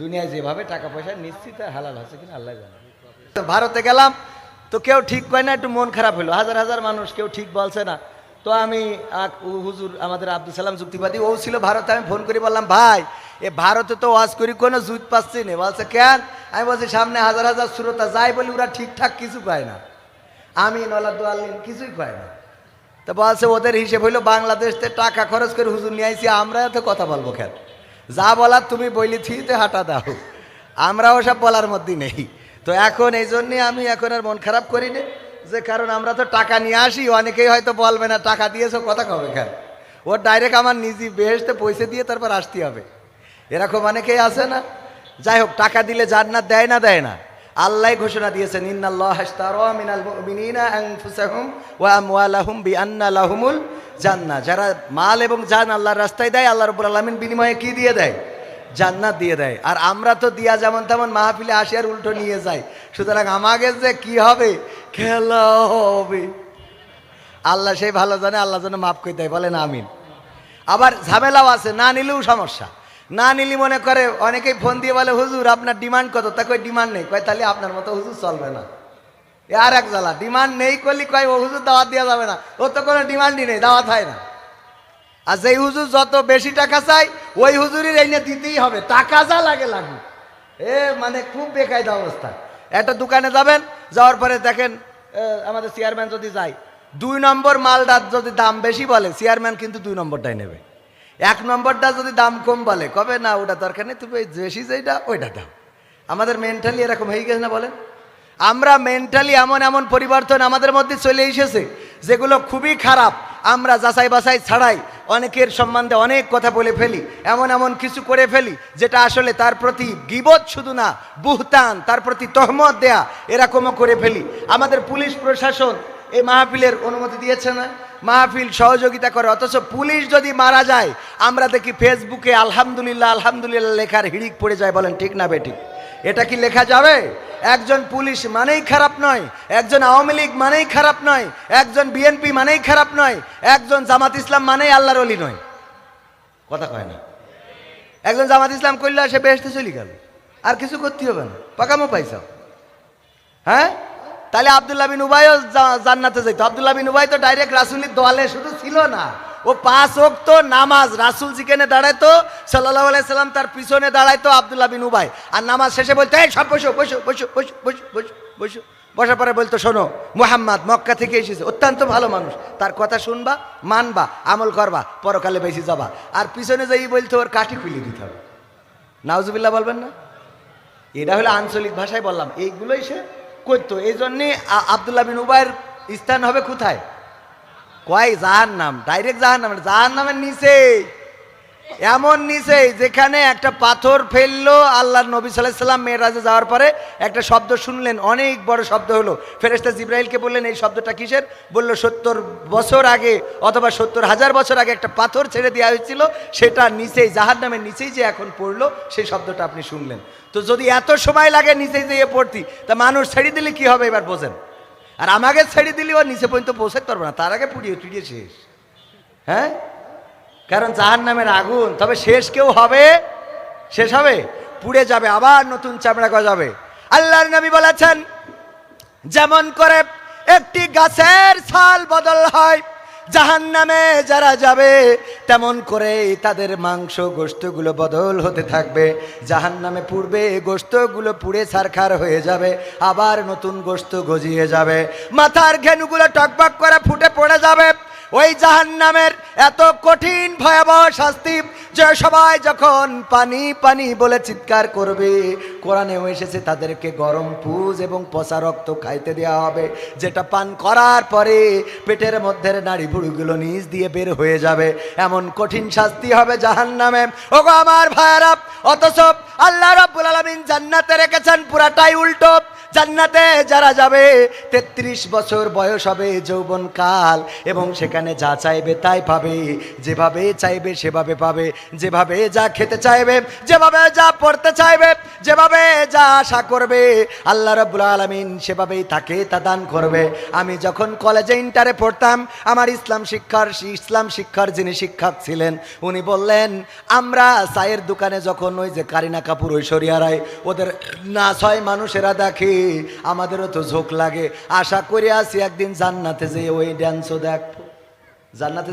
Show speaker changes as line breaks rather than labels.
দুনিয়ায় যেভাবে টাকা পয়সা নিশ্চিত হালাল আছে কিনা আল্লাহ জানে। তো ভারতে গেলাম, তো কেউ ঠিক কয় না, একটু মন খারাপ হলো, হাজার হাজার মানুষ, কেউ ঠিক বলছে না। তো আমি হুজুর আমাদের আব্দুল সালাম যুক্তিবাদী, ও ছিল ভারতে, আমি ফোন করে বললাম, ভাই এ ভারতে তো ওয়াজ করি কোনো জুত পাচ্ছি না। বলছে কেন? আমি বলছি সামনে হাজার হাজার শ্রোতা যাই বলি, ওরা ঠিকঠাক কিছু পায় না, আমি নলা দোয়ালিন কিছুই পায় না। তো বলছে ওদের হিসেব হইলো বাংলাদেশতে টাকা খরচ করে হুজুর নিয়ে আইসি, আমরা এত কথা বলবো কেন? যা বলার তুমি বইলি থিতে হাঁটা দাও, আমরা ওসব বলার মধ্যে নেই। তো এখন এই জন্যে আমি এখন আর মন খারাপ করি না, যে কারণ আমরা তো টাকা নিয়ে আসি, অনেকেই হয়তো বলবে না টাকা দিয়েছো কথা কবে কেন, ওর ডাইরেক্ট আমার নিজে বেহেশতে পয়সা দিয়ে তারপর আসতে হবে, এরকম অনেকেই আছে না। যাই হোক, টাকা দিলে জান্নাত দেয় না, দেয় না? আল্লাহ ঘোষণা দিয়েছেন, ইন্নাল্লাহ আশতারা মিনাল মুমিনিনা আনফুসাহুম ওয়া আমওয়ালাহুম বিআন্না লাহুমুল জান্নাহ। যারা মাল এবং জান আল্লাহর রাস্তায় দেয়, আল্লাহ রাব্বুল আলামিন বিনিময়ে কি দিয়ে দেয়? জান্নাত দিয়ে দেয়। আর আমরা তো দিয়া যেমন তেমন মাহফিলে আসি আর উল্টো নিয়ে যাই। সুতরাং আমাকে যে কি হবে, খেলা হবে, আল্লাহ সেই ভালো জানে, আল্লাহ যেন মাফ করে দেয়, বলেন আমিন। আবার ঝামেলাও আছে, না নিলেও সমস্যা। না নিলি মনে করে অনেকেই ফোন দিয়ে বলে, হুজুর আপনার ডিমান্ড কত? তা কই ডিমান্ড নেই, কয় তাহলে আপনার মতো হুজুর চলবে না। আর এক জ্বালা, ডিমান্ড নেই করলি কয় ও হুজুর দাওয়াত দেওয়া যাবে না, ও তো কোনো ডিমান্ডই নেই, দাওয়াত হয় না। আর যেই হুজুর যত বেশি টাকা চাই, ওই হুজুরের এই নিয়ে দিতেই হবে, টাকা যা লাগে লাগুক। মানে খুব বেকায়দা অবস্থা। একটা দোকানে যাবেন, যাওয়ার পরে দেখেন আমাদের চেয়ারম্যান যদি যায়, 2 নম্বর মালটার যদি দাম বেশি বলে, চেয়ারম্যান কিন্তু 2 নম্বরটাই নেবে। 1 নম্বরটা যদি দাম কম বলে, কবে না ওটা দরকার নেই, তুমি বেশি যেটা ওইটা দাও। আমাদের মেন্টালি এরকম হয়ে গেছে না বলেন? আমরা মেন্টালি এমন এমন পরিবর্তন আমাদের মধ্যে চলে এসেছে, যেগুলো খুবই খারাপ। আমরা যাচাই বাছাই ছাড়াই অনেকের সম্বন্ধে অনেক কথা বলে ফেলি, এমন এমন কিছু করে ফেলি যেটা আসলে তার প্রতি গীবত শুধু না, বুহতান, তার প্রতি তহমত দেয়া, এরকমও করে ফেলি। আমাদের পুলিশ প্রশাসন এই মাহফিলের অনুমতি দিয়েছে না, মাহফিল সহযোগিতা করে, অথচ পুলিশ যদি মারা যায় আমরা দেখি ফেসবুকে আলহামদুলিল্লাহ আলহামদুলিল্লাহ লেখার হিড়িক পড়ে যায়, বলেন ঠিক না বেঠিক? এটা কি লেখা যাবে? একজন পুলিশ মানেই খারাপ নয়, একজন আওয়ামী লীগ মানেই খারাপ নয়, একজন বিএনপি মানেই খারাপ নয়, একজন জামাত ইসলাম মানেই আল্লাহর ওলি নয়। কথা কয় না? একজন জামাত ইসলাম করলে সে বেহেশতে চলে গেল, আর কিছু করতে হবে না, পাকামো পাইছ। হ্যাঁ, তাহলে আব্দুল্লাহ বিন উবাইও জান্নাতে যাইত। আব্দুল্লাহ বিন উবাই তো ডাইরেক্ট রাসূলের দলে শুধু ছিল না, ও 5 ওয়াক্ত নামাজ, রাসূল যেখানে দাঁড়াইতো সাল্লাল্লাহু আলাইহি সাল্লাম তার পিছনে দাঁড়াইতো আব্দুল্লাহ বিন উবাই, আর নামাজ শেষে বলতো, এই সব বসো বসো বসো বসো বসো বসো বসো। বসার পরে বলতো, শোনো মুহাম্মদ মক্কা থেকে এসেছে, অত্যন্ত ভালো মানুষ, তার কথা শুনবা, মানবা, আমল করবা, পরকালে বেশি যাবা। আর পিছনে যাই বলতো ওর কাঠি খুলে দিতে হবে। নাউজুবিল্লাহ বলবেন না? এটা হলো আঞ্চলিক ভাষায় বললাম, এইগুলোই সে করতো। এই জন্যে আব্দুল্লাহ বিন উবাইয়ের স্থান হবে কোথায়? কয় জাহান্নাম, ডাইরেক্ট জাহান্নাম, জাহান্নামের নিচে, এমন নিচে যেখানে একটা পাথর ফেললো। আল্লাহর নবী সাল্লাল্লাহু আলাইহি সাল্লাম মেরাজে যাওয়ার পরে একটা শব্দ শুনলেন, অনেক বড় শব্দ হলো। ফেরেশতা জিবরাইলকে বললেন, এই শব্দটা কিসের? বলল 70 বছর আগে অথবা 70,000 বছর আগে একটা পাথর ছেড়ে দেওয়া হয়েছিল, সেটা নিচেই, জাহান্নামের নিচেই যে এখন পড়লো, সেই শব্দটা আপনি শুনলেন। তো যদি এত সময় লাগে নিচেই যেয়ে পড়তি, তা মানুষ ছেড়ে দিলে কি হবে এবার বোঝেন। আর আমাকে ছেড়ে দিলে ও নিচে পর্যন্ত পৌঁছাতে পারবে না, তার আগে পুড়িয়ে টুড়িয়ে শেষ। হ্যাঁ, কারণ জাহান্নামের আগুন, তবে শেষ কেউ হবে, শেষ হবে, পুড়ে যাবে, আবার নতুন চামড়া গজাবে। আল্লাহর নবী বলেছেন, যেমন করে একটি গাছের ছাল বদল হয় জাহান্নামে যারা যাবে, তেমন করে তাদের মাংস গোশতগুলো বদল হতে থাকবে। জাহান্নামে পুড়বে, গোশতগুলো পুড়ে ছারখার হয়ে যাবে, আবার নতুন গোশত গজিয়ে যাবে, মাথার ঘেনুগুলো টকবক করে ফুটে পড়ে যাবে। ওই জাহান্নামের এত কঠিন ভয়াবহ শাস্তি যে সবাই যখন পানি পানি বলে চিৎকার করবে, কোরআনেও এসেছে তাদেরকে গরম পুজ এবং পচা রক্ত খাইতে দেওয়া হবে, যেটা পান করার পরে পেটের মধ্যে নাড়ি ভুড়িগুলো নিচ দিয়ে বের হয়ে যাবে। এমন কঠিন শাস্তি হবে জাহান্নামে। ওগো আমার ভাইয়েরা, অথচ আল্লাহ রাব্বুল আলামিন জান্নাতে রেখেছেন পুরাটাই উল্টো। জান্নাতে যারা যাবে 33 বছর বয়স হবে, যৌবনকাল, এবং সেখানে যা চাইবে তাই পাবে, যেভাবে চাইবে সেভাবে পাবে, যেভাবে যা খেতে চাইবে, যেভাবে যা পড়তে চাইবে, যেভাবে যা আশা করবে আল্লাহ রাব্বুল আলামিন সেভাবেই তাকে তা দান করবে। আমি যখন কলেজে ইন্টারে পড়তাম, আমার ইসলাম শিক্ষার যিনি শিক্ষক ছিলেন উনি বললেন, আমরা চায়ের দোকানে যখন ওই যে কারিনা কাপুর, ঐশ্বরিয়া রায় ওদের নাচ হয় মানুষেরা দেখে, আমাদেরও তো ঝোঁক লাগে। আশা করে আছি একদিন জান্নাতে যেয়ে ওই ড্যান্সও দেখবো, জান্নাতে